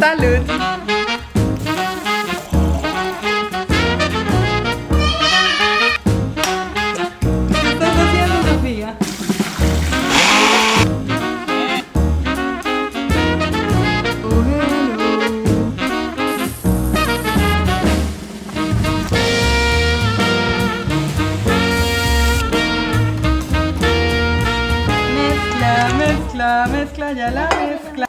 Salud. ¿Qué estás haciendo, Sofía? Oh, hello. Mezcla, mezcla, mezcla, ya la mezcla.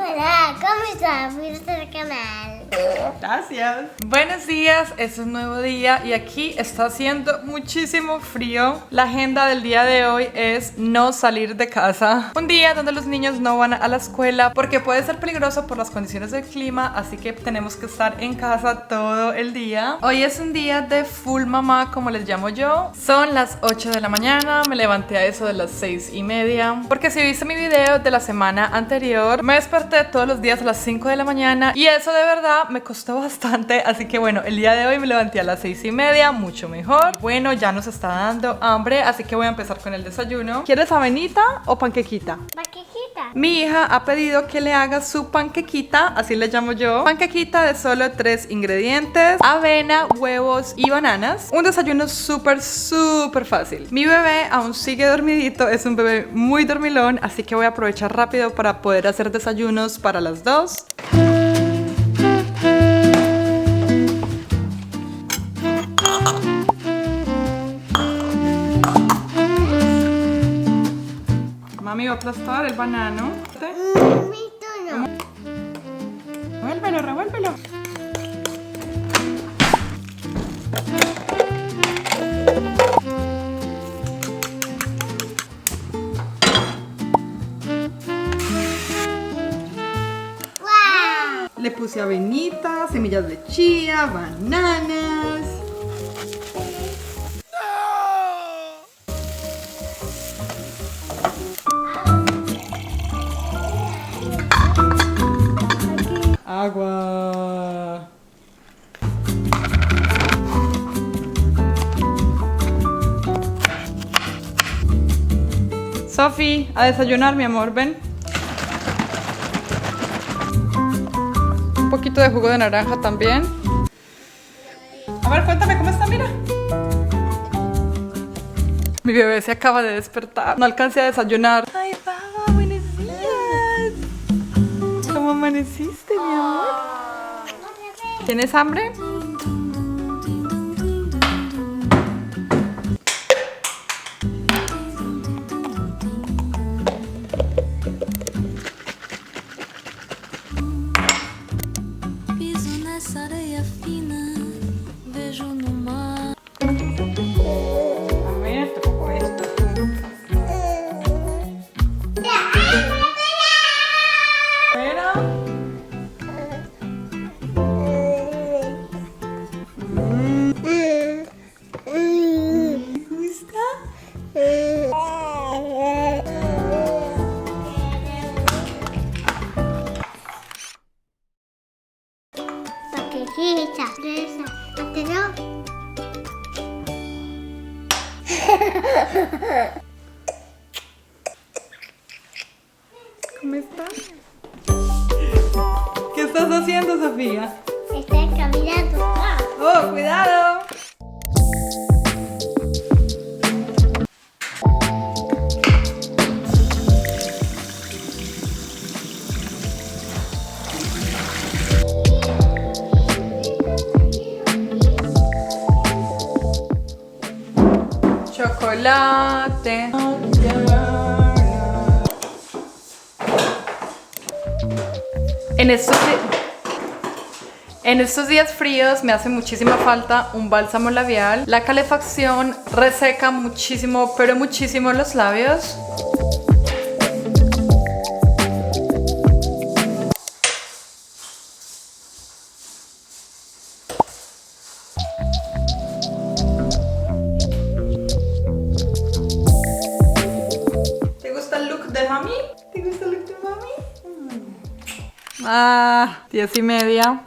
Hola, ¿cómo estás? Bienvenido al canal. Gracias. Buenos días, es un nuevo día y aquí está haciendo muchísimo frío. La agenda del día de hoy es no salir de casa. Un día donde los niños no van a la escuela porque puede ser peligroso por las condiciones del clima, así que tenemos que estar en casa todo el día. Hoy es un día de full mamá, como les llamo yo. Son las 8 de la mañana, me levanté a eso de las 6:30 porque si viste mi video de la semana anterior, me desperté todos los días a las 5 de la mañana y eso de verdad me costó bastante, así que bueno, el día de hoy me levanté a las 6:30, mucho mejor. Bueno, ya nos está dando hambre, así que voy a empezar con el desayuno. ¿Quieres avenita o panquequita? Paquequita. Mi hija ha pedido que le haga su panquequita, así le llamo yo. Panquequita de solo 3 ingredientes: avena, huevos y bananas. Un desayuno súper fácil. Mi bebé aún sigue dormidito, es un bebé muy dormilón, así que voy a aprovechar rápido para poder hacer desayunos para las dos. Mami va a aplastar el banano. Mi turno. Revuélvelo, revuélvelo. ¡Wow! Le puse avenita, semillas de chía, bananas. Agua. Sofi, a desayunar, mi amor, ven. Un poquito de jugo de naranja también. A ver, cuéntame cómo está, mira. Mi bebé se acaba de despertar. No alcancé a desayunar. Ay, papá, buenos días. ¿Cómo amaneciste, mi amor? ¿Tienes hambre? Piso nessa areia fina, vejo no mar. A ver, te pongo esto. Espera. ¿Te gusta? Paquequita. Esa. ¿Entendeu? ¿Cómo estás? ¿Qué estás haciendo, Sofía? Está caminando. ¡Oh, cuidado! Chocolate. En estos días fríos me hace muchísima falta un bálsamo labial. La calefacción reseca muchísimo, pero muchísimo los labios. 10:30.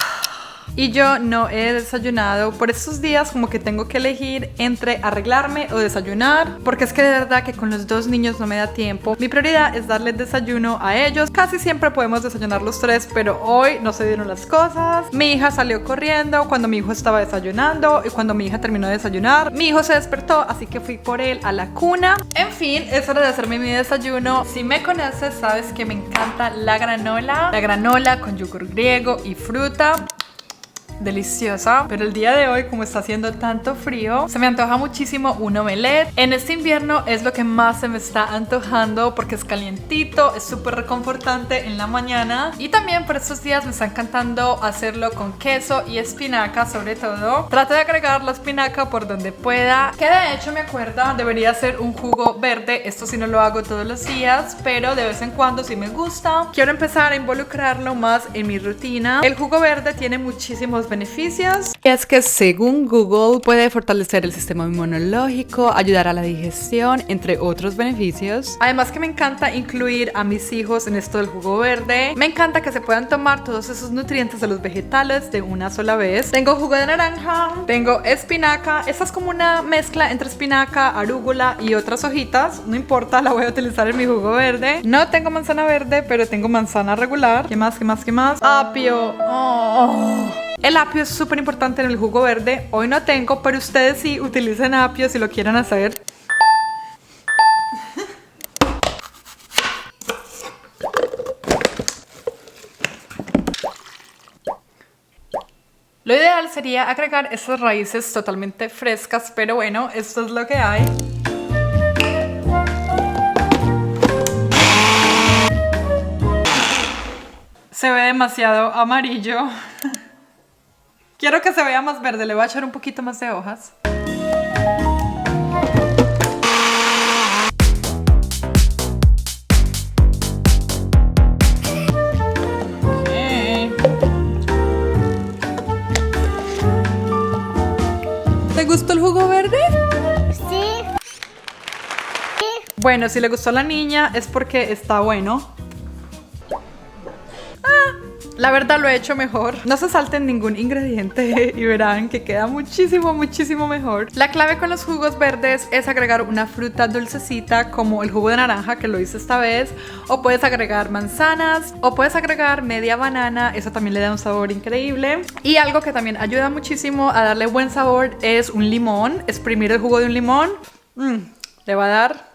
Y yo no he desayunado por estos días, como que tengo que elegir entre arreglarme o desayunar, porque es que de verdad que con los dos niños no me da tiempo. Mi prioridad es darles desayuno a ellos. Casi siempre podemos desayunar los tres, pero hoy no se dieron las cosas. Mi hija salió corriendo cuando mi hijo estaba desayunando, y cuando mi hija terminó de desayunar, mi hijo se despertó, así que fui por él a la cuna. En fin, es hora de hacerme mi desayuno. Si me conoces, sabes que me encanta la granola con yogur griego y fruta. Deliciosa, pero el día de hoy, como está haciendo tanto frío, se me antoja muchísimo un omelette. En este invierno es lo que más se me está antojando porque es calientito, es súper reconfortante en la mañana, y también por estos días me está encantando hacerlo con queso y espinaca. Sobre todo trato de agregar la espinaca por donde pueda, que de hecho me acuerda, debería hacer un jugo verde. Esto sí no lo hago todos los días, pero de vez en cuando sí me gusta. Quiero empezar a involucrarlo más en mi rutina. El jugo verde tiene muchísimos beneficios, y es que según Google puede fortalecer el sistema inmunológico, ayudar a la digestión, entre otros beneficios. Además que me encanta incluir a mis hijos en esto del jugo verde. Me encanta que se puedan tomar todos esos nutrientes de los vegetales de una sola vez. Tengo jugo de naranja, tengo espinaca. Esta es como una mezcla entre espinaca, arúgula y otras hojitas. No importa, la voy a utilizar en mi jugo verde. No tengo manzana verde, pero tengo manzana regular. ¿Qué más? Apio. El apio es súper importante en el jugo verde. Hoy no tengo, pero ustedes sí utilicen apio si lo quieren hacer. Lo ideal sería agregar esas raíces totalmente frescas, pero bueno, esto es lo que hay. Se ve demasiado amarillo. Quiero que se vea más verde, le voy a echar un poquito más de hojas. ¿Te gustó el jugo verde? Sí. Bueno, si le gustó a la niña es porque está bueno. La verdad lo he hecho mejor. No se salten ningún ingrediente y verán que queda muchísimo mejor. La clave con los jugos verdes es agregar una fruta dulcecita como el jugo de naranja, que lo hice esta vez, o puedes agregar manzanas, o puedes agregar media banana. Eso también le da un sabor increíble. Y algo que también ayuda muchísimo a darle buen sabor es un limón. Exprimir el jugo de un limón le va a dar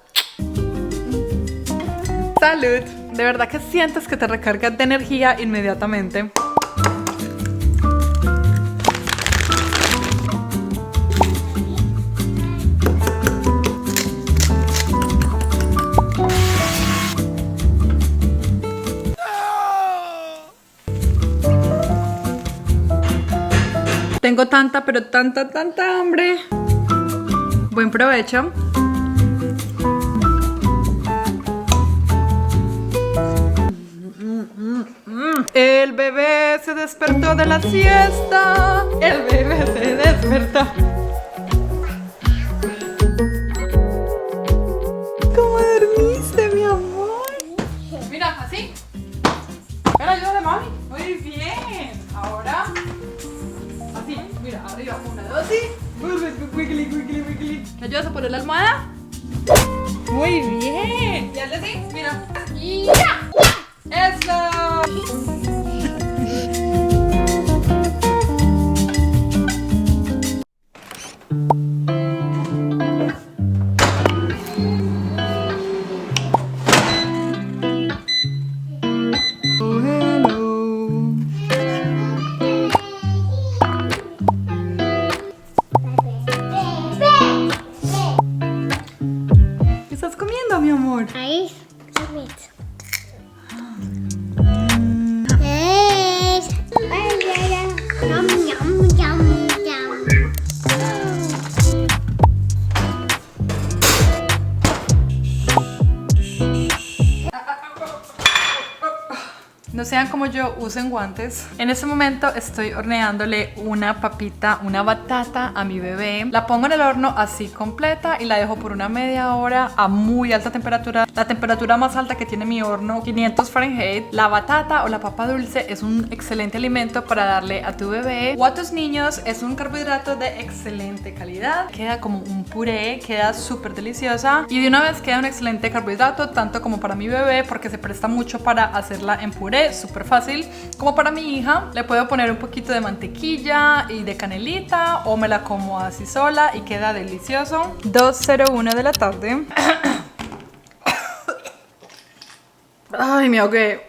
salud. De verdad que sientes que te recargas de energía inmediatamente. Tengo tanta hambre. Buen provecho. El bebé se despertó de la siesta. El bebé se despertó. ¿Cómo dormiste, mi amor? Mira, así. Ven, ayuda de mami. Muy bien. Ahora, así. Mira, arriba. 1, 2, sí. Wiggly. ¿Me ayudas a poner la almohada? Muy bien. Y hazle así. Mira. ¡Ya! ¡Eso! ¿Qué estás comiendo, mi amor? Ahí. como yo, usen guantes. En este momento estoy horneándole una papita, una batata a mi bebé. La pongo en el horno así completa y la dejo por una media hora a muy alta temperatura. La temperatura más alta que tiene mi horno, 500 Fahrenheit. La batata o la papa dulce es un excelente alimento para darle a tu bebé o a tus niños. Es un carbohidrato de excelente calidad. Queda como un puré, queda súper deliciosa y de una vez queda un excelente carbohidrato tanto como para mi bebé porque se presta mucho para hacerla en puré, súper fácil, como para mi hija. Le puedo poner un poquito de mantequilla y de canelita o me la como así sola y queda delicioso. 2:01 de la tarde. Ay, me ahogué.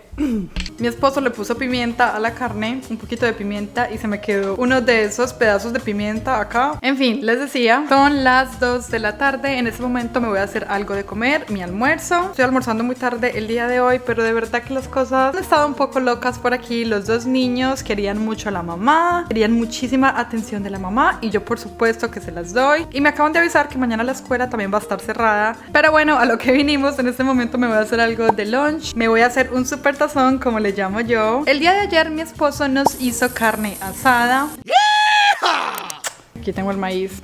Mi esposo le puso pimienta a la carne, un poquito de pimienta, y se me quedó uno de esos pedazos de pimienta acá. En fin, les decía, son las 2 de la tarde. En este momento me voy a hacer algo de comer, mi almuerzo. Estoy almorzando muy tarde el día de hoy, pero de verdad que las cosas han estado un poco locas por aquí. Los dos niños querían mucho a la mamá, querían muchísima atención de la mamá y yo por supuesto que se las doy. Y me acaban de avisar que mañana la escuela también va a estar cerrada. Pero bueno, a lo que vinimos, en este momento me voy a hacer algo de lunch. Me voy a hacer un super tazón, como le llamo yo. El día de ayer mi esposo nos hizo carne asada. Aquí tengo el maíz.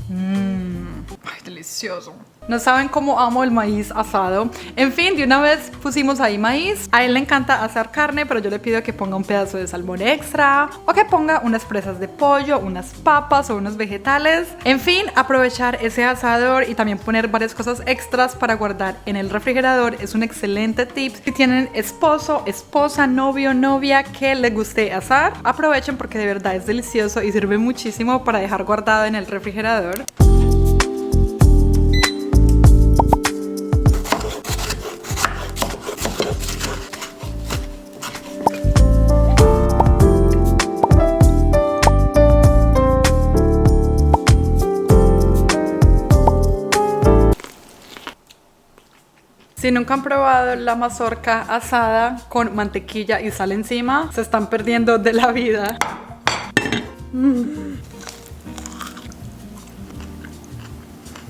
Ay, delicioso. No saben cómo amo el maíz asado. En fin, de una vez pusimos ahí maíz. A él le encanta asar carne, pero yo le pido que ponga un pedazo de salmón extra o que ponga unas presas de pollo, unas papas o unos vegetales. En fin, aprovechar ese asador y también poner varias cosas extras para guardar en el refrigerador es un excelente tip. Si tienen esposo, esposa, novio, novia que les guste asar, aprovechen porque de verdad es delicioso y sirve muchísimo para dejar guardado en el refrigerador. Si nunca han probado la mazorca asada con mantequilla y sal encima, se están perdiendo de la vida.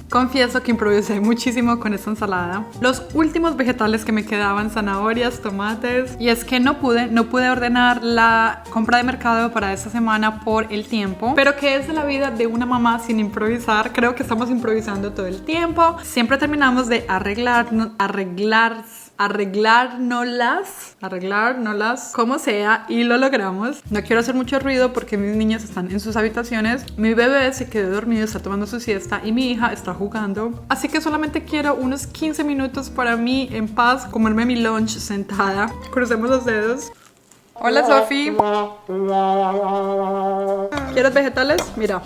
Confieso que improvisé muchísimo con esta ensalada. Los últimos vegetales que me quedaban, zanahorias, tomates. Y es que no pude ordenar la compra de mercado para esta semana por el tiempo. Pero ¿qué es de la vida de una mamá sin improvisar? Creo que estamos improvisando todo el tiempo. Siempre terminamos de arreglárnoslas como sea y lo logramos. No quiero hacer mucho ruido porque mis niños están en sus habitaciones. Mi bebé se quedó dormido, está tomando su siesta y mi hija está jugando. Así que solamente quiero unos 15 minutos para mí en paz, comerme mi lunch sentada. Crucemos los dedos. Hola, Sofi. ¿Quieres vegetales? Mira.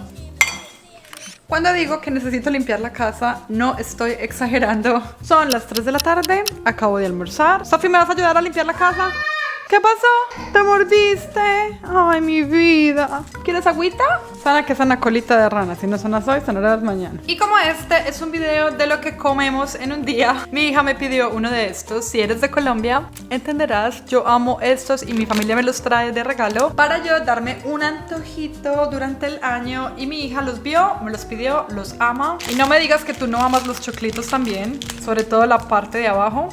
Cuando digo que necesito limpiar la casa, no estoy exagerando. Son las 3 de la tarde, acabo de almorzar. Sofi, ¿me vas a ayudar a limpiar la casa? ¿Qué pasó? ¿Te mordiste? Ay, mi vida. ¿Quieres agüita? Sana que sana colita de rana. Si no sanas hoy, sanarás mañana. Y como este es un video de lo que comemos en un día, mi hija me pidió uno de estos. Si eres de Colombia, entenderás. Yo amo estos y mi familia me los trae de regalo para yo darme un antojito durante el año. Y mi hija los vio, me los pidió, los ama. Y no me digas que tú no amas los choclitos también, sobre todo la parte de abajo.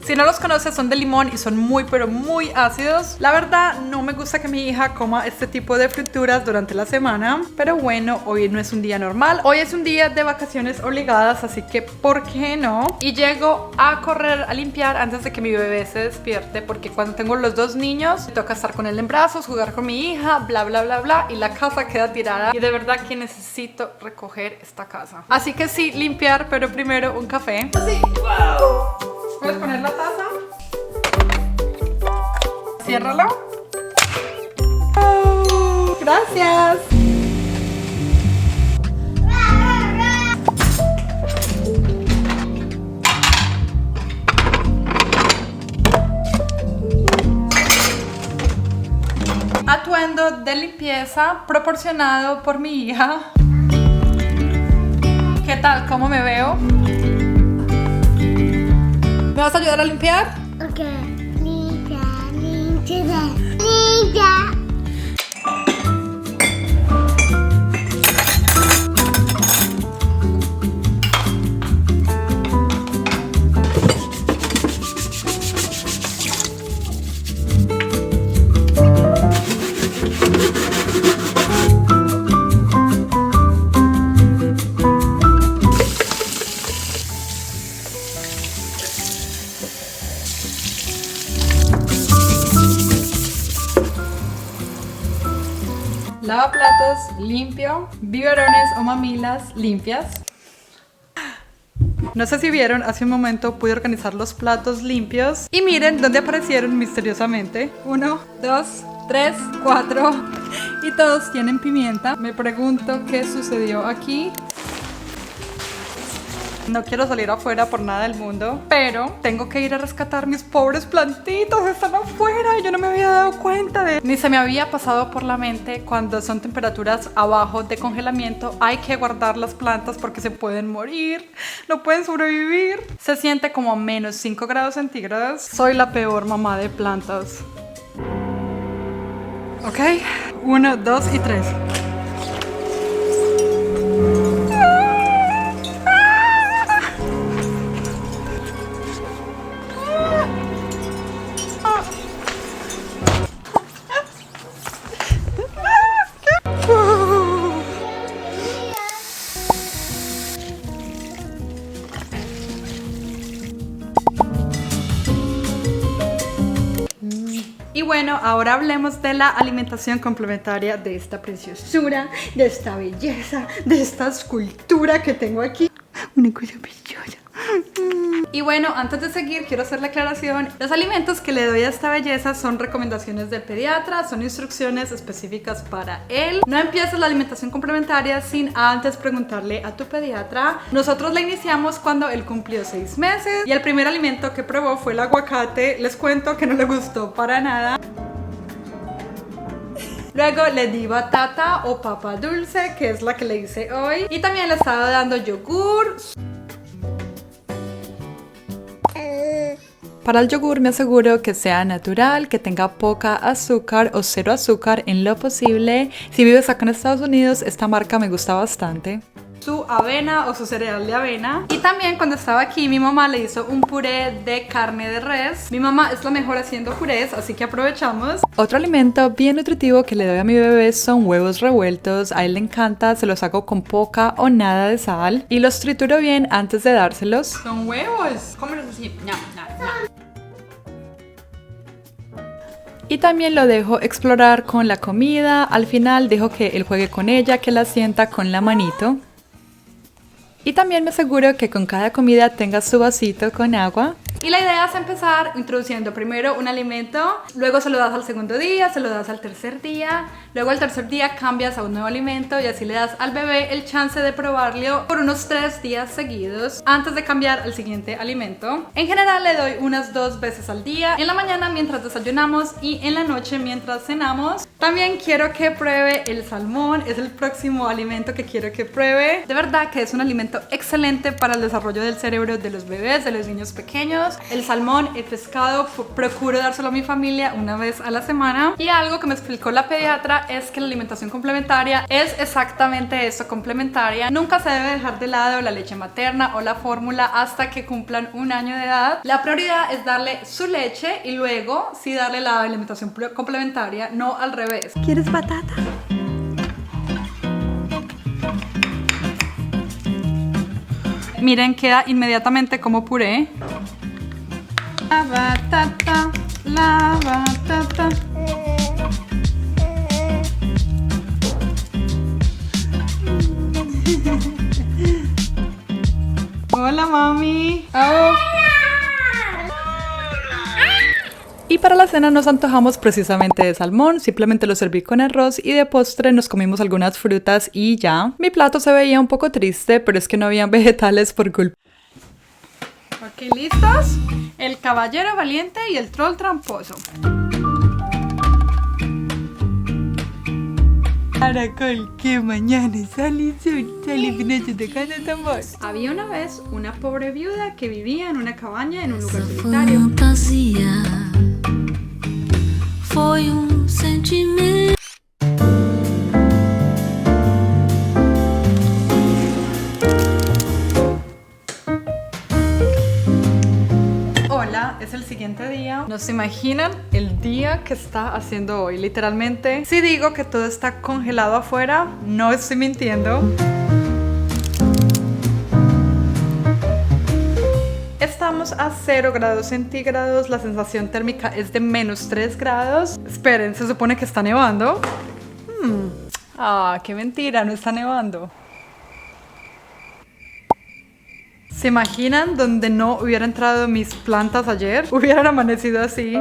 Si no los conoces, son de limón y son muy pero muy ácidos. La verdad no me gusta que mi hija coma este tipo de frituras durante la semana, pero bueno, hoy no es un día normal. Hoy es un día de vacaciones obligadas, así que ¿por qué no? Y llego a correr a limpiar antes de que mi bebé se despierte, porque cuando tengo los dos niños me toca estar con él en brazos, jugar con mi hija, bla bla bla bla, y la casa queda tirada y de verdad que necesito recoger esta casa. Así que sí, limpiar, pero primero un café. Así, wow. ¿Puedes poner la taza? Ciérralo. Oh, gracias. Atuendo de limpieza proporcionado por mi hija. ¿Qué tal? ¿Cómo me veo? ¿Me vas a ayudar a limpiar? Ok. Limpia, limpia, limpia. lavaplatos limpio, biberones o mamilas limpias. No sé si vieron, hace un momento pude organizar los platos limpios y miren dónde aparecieron misteriosamente. 1, 2, 3, 4 y todos tienen pimienta. Me pregunto qué sucedió aquí. No quiero salir afuera por nada del mundo, pero tengo que ir a rescatar mis pobres plantitos. Están afuera y yo no me había dado cuenta de... Ni se me había pasado por la mente cuando son temperaturas abajo de congelamiento. Hay que guardar las plantas porque se pueden morir, no pueden sobrevivir. Se siente como a menos 5 grados centígrados. Soy la peor mamá de plantas. Ok, 1, 2 y 3. Y bueno, ahora hablemos de la alimentación complementaria de esta preciosura, de esta belleza, de esta escultura que tengo aquí. Una cosa preciosa. Y bueno, antes de seguir quiero hacer la aclaración. Los alimentos que le doy a esta belleza son recomendaciones del pediatra, son instrucciones específicas para él. No empieces la alimentación complementaria sin antes preguntarle a tu pediatra. Nosotros la iniciamos cuando él cumplió 6 meses y el primer alimento que probó fue el aguacate. Les cuento que no le gustó para nada. Luego le di batata o papa dulce, que es la que le hice hoy. Y también le estaba dando yogur. Para el yogur me aseguro que sea natural, que tenga poca azúcar o cero azúcar en lo posible. Si vives acá en Estados Unidos, esta marca me gusta bastante. Su avena o su cereal de avena. Y también cuando estaba aquí mi mamá le hizo un puré de carne de res. Mi mamá es la mejor haciendo purés, así que aprovechamos. Otro alimento bien nutritivo que le doy a mi bebé son huevos revueltos. A él le encanta, se los hago con poca o nada de sal y los trituro bien antes de dárselos. Son huevos, cómelos así. No. Y también lo dejo explorar con la comida. Al final dejo que él juegue con ella, que la sienta con la manito. Y también me aseguro que con cada comida tenga su vasito con agua. Y la idea es empezar introduciendo primero un alimento, luego se lo das al segundo día, se lo das al tercer día, luego al tercer día cambias a un nuevo alimento y así le das al bebé el chance de probarlo por unos 3 días seguidos antes de cambiar al siguiente alimento. En general le doy unas 2 veces al día, en la mañana mientras desayunamos y en la noche mientras cenamos. También quiero que pruebe el salmón, es el próximo alimento que quiero que pruebe. De verdad que es un alimento excelente para el desarrollo del cerebro de los bebés, de los niños pequeños. El salmón, el pescado, procuro dárselo a mi familia una vez a la semana. Y algo que me explicó la pediatra es que la alimentación complementaria es exactamente eso, complementaria. Nunca se debe dejar de lado la leche materna o la fórmula hasta que cumplan 1 año de edad. La prioridad es darle su leche y luego sí darle la alimentación complementaria, no al revés. ¿Quieres batata? Miren, queda inmediatamente como puré. La batata, la batata. Hola, mami. Oh. Y para la cena nos antojamos precisamente de salmón, simplemente lo serví con arroz y de postre nos comimos algunas frutas y ya. Mi plato se veía un poco triste, pero es que no habían vegetales por culpa. Ok, ¿listos? El caballero valiente y el troll tramposo. Caracol, que mañana sale sol, sale pinche de cada tambor. Había una vez una pobre viuda que vivía en una cabaña en un lugar solitario. Fantasia foi sentimento. Hola, es el siguiente día. ¿No se imaginan el día que está haciendo hoy? Literalmente, si digo que todo está congelado afuera, no estoy mintiendo. Estamos a 0 grados centígrados, la sensación térmica es de -3 grados. Esperen, se supone que está nevando. Ah, qué mentira, no está nevando. ¿Se imaginan donde no hubiera entrado mis plantas ayer? Hubieran amanecido así.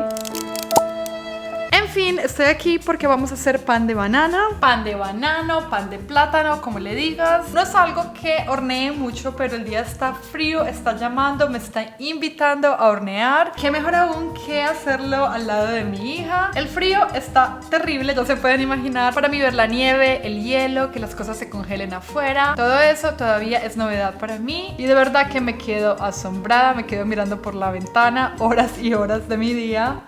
En fin, estoy aquí porque vamos a hacer pan de banana, pan de banano, pan de plátano, como le digas. No es algo que hornee mucho, pero el día está frío, está llamando, me está invitando a hornear. Qué mejor aún que hacerlo al lado de mi hija. El frío está terrible, ya se pueden imaginar. Para mí ver la nieve, el hielo, que las cosas se congelen afuera, todo eso todavía es novedad para mí. Y de verdad que me quedo asombrada, me quedo mirando por la ventana horas y horas de mi día.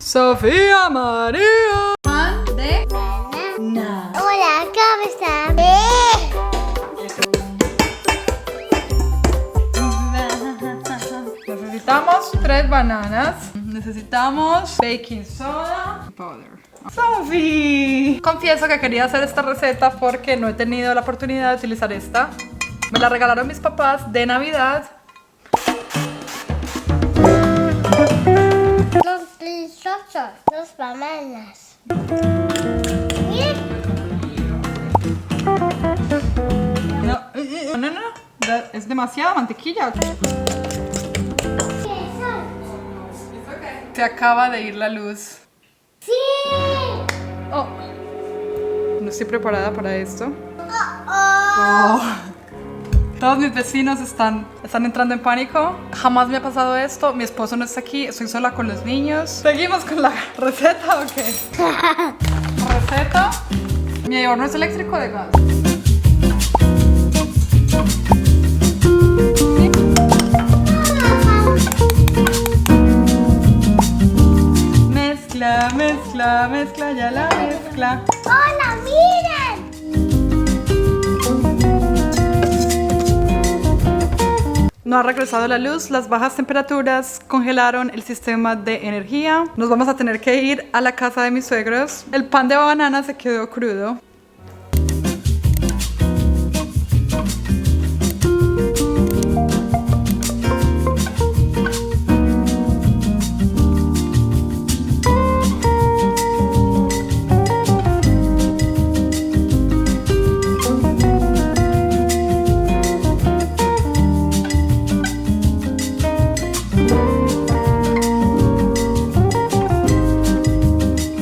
Sofía María. Pan de banana. Hola, ¿cómo estás? Necesitamos 3 bananas. Necesitamos baking soda. Powder. Sophie. Confieso que quería hacer esta receta porque no he tenido la oportunidad de utilizar esta. Me la regalaron mis papás de Navidad. Los deliciosos, los bananas. Miren. No. Es demasiada mantequilla. ¿Qué son? Se acaba de ir la luz. ¡Sí! Oh. No estoy preparada para esto. Oh. Todos mis vecinos están entrando en pánico. Jamás me ha pasado esto. Mi esposo no está aquí. Estoy sola con los niños. ¿Seguimos con la receta o qué? ¿Receta? Mi horno es eléctrico de gas. Mezcla, mezcla, mezcla, ya la mezcla. ¡Hola, miren! No ha regresado la luz, las bajas temperaturas congelaron el sistema de energía. Nos vamos a tener que ir a la casa de mis suegros. El pan de banana se quedó crudo.